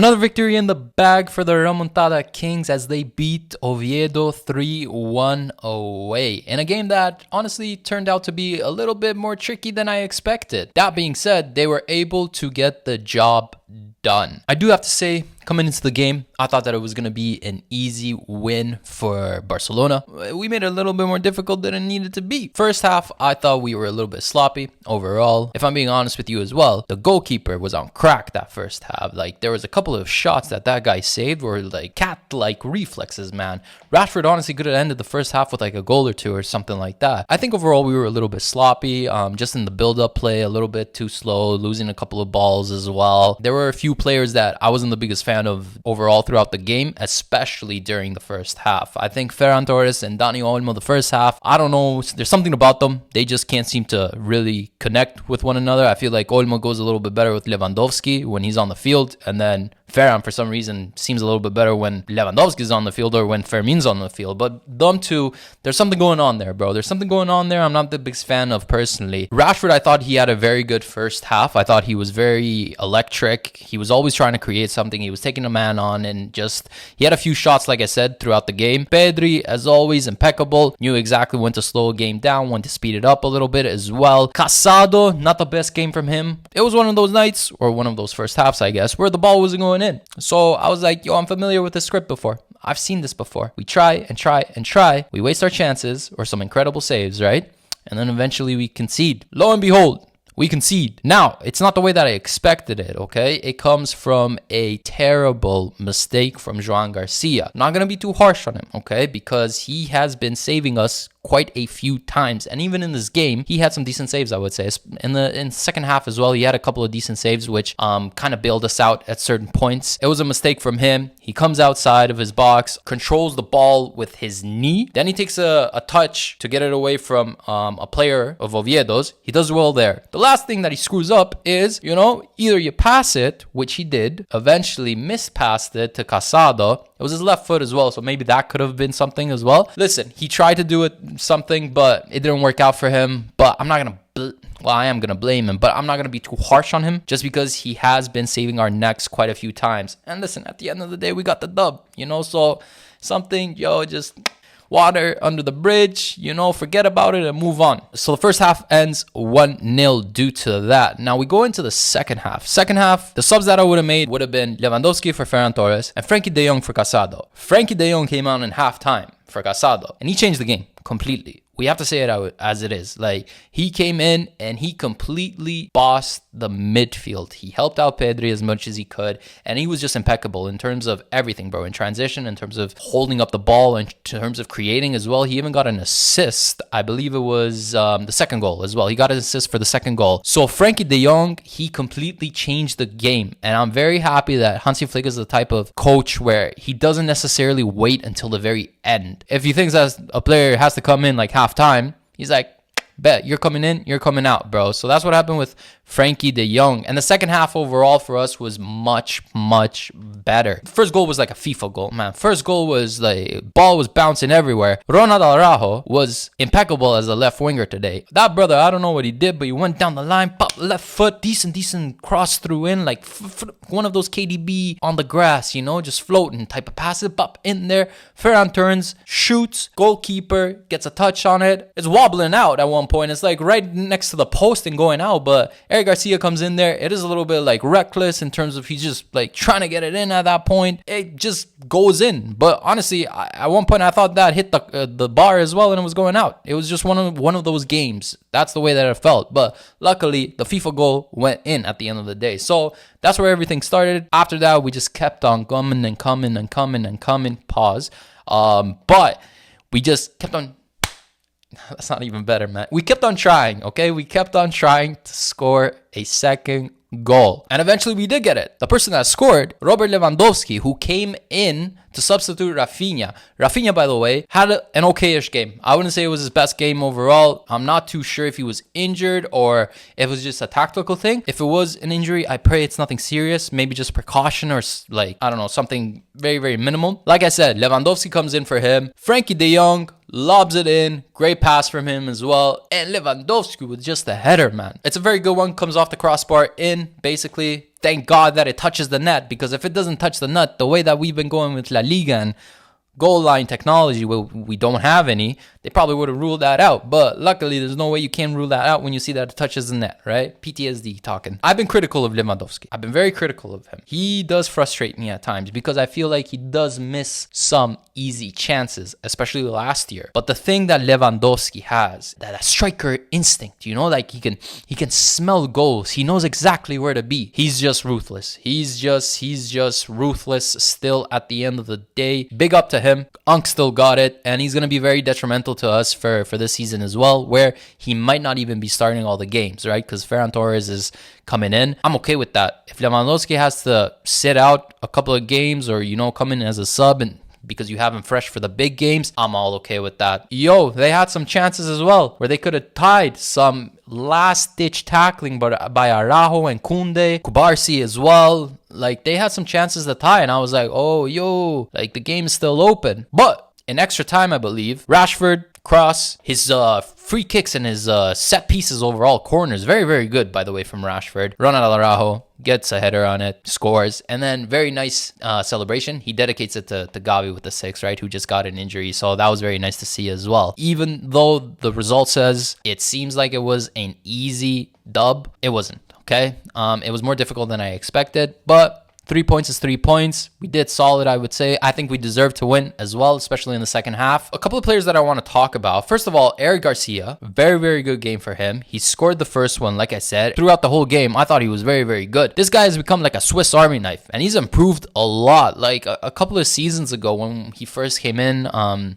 Another victory in the bag for the Remontada Kings as they beat Oviedo 3-1 away in a game that honestly turned out to be a little bit more tricky than I expected. That being said, they were able to get the job done. I do have to say, coming into the game, I thought that it was going to be an easy win for Barcelona. We made it a little bit more difficult than it needed to be. First half, I thought we were a little bit sloppy overall. If I'm being honest with you as well, the goalkeeper was on crack that first half. Like, there was a couple of shots that guy saved were like cat-like reflexes, man. Rashford honestly could have ended the first half with like a goal or two or something like that. I think overall we were a little bit sloppy, just in the build-up play, a little bit too slow, losing a couple of balls as well. There were a few players that I wasn't the biggest fan of overall throughout the game, especially during the first half. I think Ferran Torres and Dani Olmo the first half, I don't know, there's something about them. They just can't seem to really connect with one another. I feel like Olmo goes a little bit better with Lewandowski when he's on the field, and then Ferran, for some reason, seems a little bit better when Lewandowski's on the field or when Fermin's on the field. But them two, there's something going on there, bro. There's something going on there I'm not the biggest fan of personally. Rashford, I thought he had a very good first half. I thought he was very electric. He was always trying to create something. He was taking a man on and just, he had a few shots, like I said, throughout the game. Pedri, as always, impeccable. Knew exactly when to slow a game down, when to speed it up a little bit as well. Casado, not the best game from him. It was one of those nights, or one of those first halves, I guess, where the ball wasn't going in. So I was like, yo, I'm familiar with this script before. I've seen this before. We try and try and try. We waste our chances or some incredible saves, right? And then eventually we concede. Lo and behold, we concede. Now, it's not the way that I expected it, okay? It comes from a terrible mistake from Joangarcia. Not going to be too harsh on him, okay? Because he has been saving us quite a few times, and even in this game he had some decent saves. I would say in the second half as well, he had a couple of decent saves which kind of bailed us out at certain points. It was a mistake from him. He comes outside of his box, controls the ball with his knee, then he takes a touch to get it away from a player of Oviedo's. He does well there. The last thing that he screws up is, you know, either you pass it, which he did, eventually mispassed it to Casado. It was his left foot as well, so maybe that could have been something as well. Listen, he tried to do it something, but it didn't work out for him. But I'm not gonna I am gonna blame him, but I'm not gonna be too harsh on him just because he has been saving our necks quite a few times. And listen, at the end of the day, we got the dub, you know. So something, just water under the bridge, forget about it and move on. So the first half ends 1-0 due to that. Now we go into the second half. Second half, the subs that I would have made would have been Lewandowski for Ferran Torres and Frenkiedejong for Casado. Frenkiedejong came out in halftime for Casado, and he changed the game completely. We have to say it as it is. Like, he came in and he completely bossed the midfield. He helped out Pedri as much as he could, and he was just impeccable in terms of everything, bro. In transition, in terms of holding up the ball, in terms of creating as well. He even got an assist. I believe it was the second goal as well. He got an assist for the second goal. So Frenkiedejong, he completely changed the game, and I'm very happy that Hansi Flick is the type of coach where he doesn't necessarily wait until the very end. If he thinks that a player has to come in like halftime, he's like, bet, you're coming in, you're coming out, bro. So that's what happened with Frenkiedejong. And the second half overall for us was much, much better. First goal was like a FIFA goal, man. First goal was like, ball was bouncing everywhere. Ronald Araujo was impeccable as a left winger today. That brother, I don't know what he did, but he went down the line, pop, left foot, decent cross through in, like one of those KDB on the grass, just floating type of passes, pop in there. Ferran turns, shoots, goalkeeper gets a touch on it. It's wobbling out at one point. It's like right next to the post and going out, but Ericgarcia comes in there. It is a little bit like reckless in terms of he's just like trying to get it in at that point. It just goes in. But honestly, at one point I thought that hit the bar as well and it was going out. It was just one of those games. That's the way that it felt. But luckily, the FIFA goal went in at the end of the day. So that's where everything started. After that, we just kept on coming and coming and coming and coming. Pause. But we just kept on. That's not even better, man. We kept on trying, okay? We kept on trying to score a second goal. And eventually we did get it. The person that scored, Robert Lewandowski, who came in to substitute Raphinha. Raphinha, by the way, had an okay-ish game. I wouldn't say it was his best game overall. I'm not too sure if he was injured or if it was just a tactical thing. If it was an injury, I pray it's nothing serious. Maybe just precaution or like, I don't know, something very, very minimal. Like I said, Lewandowski comes in for him. Frenkiedejong lobs it in. Great pass from him as well. And Lewandowski with just a header, man. It's a very good one. Comes off the crossbar in, basically. Thank God that it touches the net, because if it doesn't touch the net, the way that we've been going with La Liga and goal line technology, where we don't have any, they probably would have ruled that out. But luckily, there's no way you can rule that out when you see that it touches the net, right? PTSD talking. I've been critical of Lewandowski. I've been very critical of him. He does frustrate me at times because I feel like he does miss some easy chances, especially last year. But the thing that Lewandowski has, that striker instinct, you know, like he can smell goals. He knows exactly where to be. He's just ruthless. He's just ruthless still at the end of the day. Big up to him. Unk still got it, and he's going to be very detrimental to us for this season as well, where he might not even be starting all the games, right? Because Ferran Torres is coming in. I'm okay with that. If Lewandowski has to sit out a couple of games, or, you know, come in as a sub and because you have him fresh for the big games, I'm all okay with that. Yo, they had some chances as well where they could have tied, some last-ditch tackling by Araujo and Cubarsi as well. Like, they had some chances to tie, and I was like, oh, yo, like, the game is still open. But in extra time, I believe, Rashford, cross, his free kicks and his set pieces overall, corners, very, very good, by the way, from Rashford. Ronald Araujo gets a header on it, scores, and then very nice celebration. He dedicates it to Gavi with the 6, right, who just got an injury, so that was very nice to see as well. Even though the result says it seems like it was an easy dub, it wasn't, okay? It was more difficult than I expected, but 3 points is 3 points. We did solid, I would say. I think we deserve to win as well, especially in the second half. A couple of players that I want to talk about. First of all, Ericgarcia. Very, very good game for him. He scored the first one, like I said. Throughout the whole game, I thought he was very, very good. This guy has become like a Swiss Army knife, and he's improved a lot. Like a couple of seasons ago when he first came in,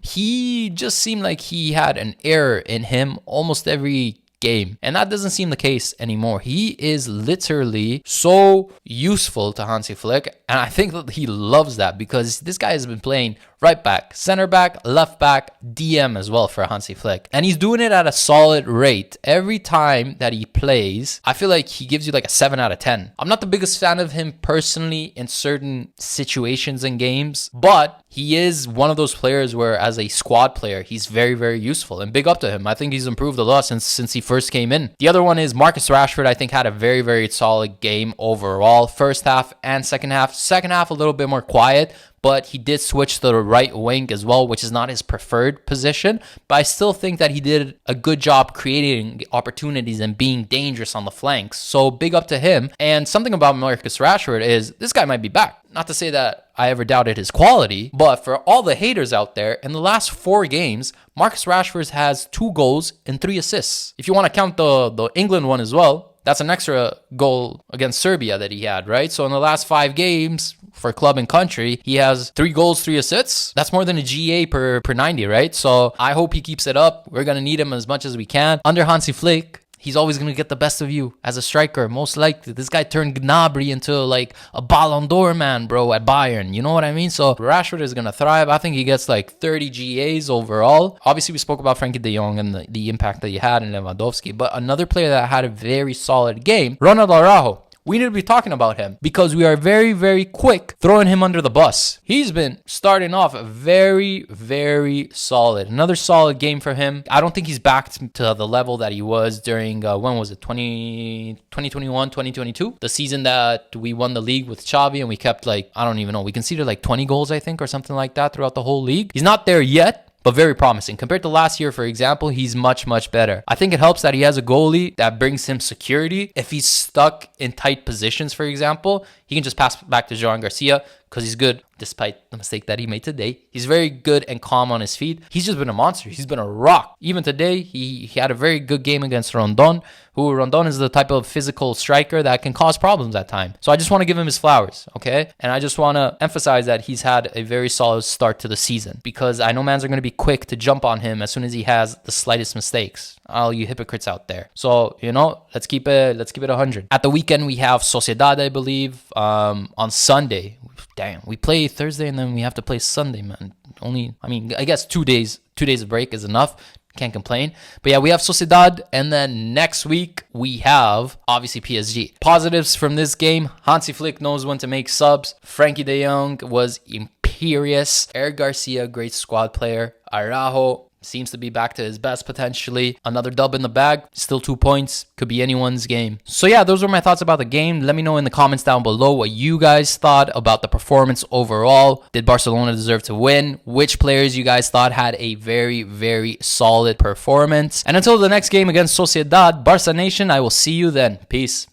he just seemed like he had an error in him almost every game, and that doesn't seem the case anymore. He is literally so useful to Hansi Flick, and I think that he loves that because this guy has been playing right back, center back, left back, DM as well for Hansi Flick, and he's doing it at a solid rate. Every time that he plays, I feel like he gives you like a 7 out of 10. I'm not the biggest fan of him personally in certain situations and games, but he is one of those players where as a squad player, he's very, very useful, and big up to him. I think he's improved a lot since he first came in. The other one is Marcus Rashford. I think had a very, very solid game overall, first half and second half. Second half a little bit more quiet, but he did switch to the right wing as well, which is not his preferred position. But I still think that he did a good job creating opportunities and being dangerous on the flanks. So big up to him. And something about Marcus Rashford is this guy might be back. Not to say that I ever doubted his quality, but for all the haters out there, in the last 4 games, Marcus Rashford has 2 goals and 3 assists. If you want to count the England one as well, that's an extra goal against Serbia that he had, right? So in the last 5 games for club and country, he has 3 goals, 3 assists. That's more than a GA per 90, right? So I hope he keeps it up. We're going to need him as much as we can. Under Hansi Flick, he's always going to get the best of you as a striker, most likely. This guy turned Gnabry into like a Ballon d'Or man, bro, at Bayern. You know what I mean? So Rashford is going to thrive. I think he gets like 30 GAs overall. Obviously, we spoke about frenkiedejong and the impact that he had in Lewandowski. But another player that had a very solid game, Ronald Araujo. We need to be talking about him because we are very, very quick throwing him under the bus. He's been starting off very, very solid. Another solid game for him. I don't think he's back to the level that he was during, when was it, 2021, 2022? The season that we won the league with Xavi and we kept like, I don't even know, we conceded like 20 goals, I think, or something like that throughout the whole league. He's not there yet, but very promising. Compared to last year, for example, he's much, much better. I think it helps that he has a goalie that brings him security. If he's stuck in tight positions, for example, he can just pass back to Joangarcia because he's good, despite the mistake that he made today. He's very good and calm on his feet. He's just been a monster. He's been a rock. Even today, he had a very good game against Rondon, who Rondon is the type of physical striker that can cause problems at times. So I just want to give him his flowers, okay? And I just want to emphasize that he's had a very solid start to the season because I know mans are going to be quick to jump on him as soon as he has the slightest mistakes. All you hypocrites out there. So, you know, let's keep it 100. At the weekend, we have Sociedad, I believe, on Sunday. Damn, we play Thursday and then we have to play Sunday, man. I guess 2 days of break is enough. Can't complain. But yeah, we have Sociedad, and then next week we have obviously PSG. Positives from this game: Hansi Flick knows when to make subs. Frenkiedejong was imperious. Ericgarcia, great squad player. Araujo, seems to be back to his best potentially. Another dub in the bag, still 2 points, could be anyone's game. So yeah, those were my thoughts about the game. Let me know in the comments down below what you guys thought about the performance overall. Did Barcelona deserve to win? Which players you guys thought had a very, very solid performance? And until the next game against Sociedad, Barca Nation, I will see you then. Peace.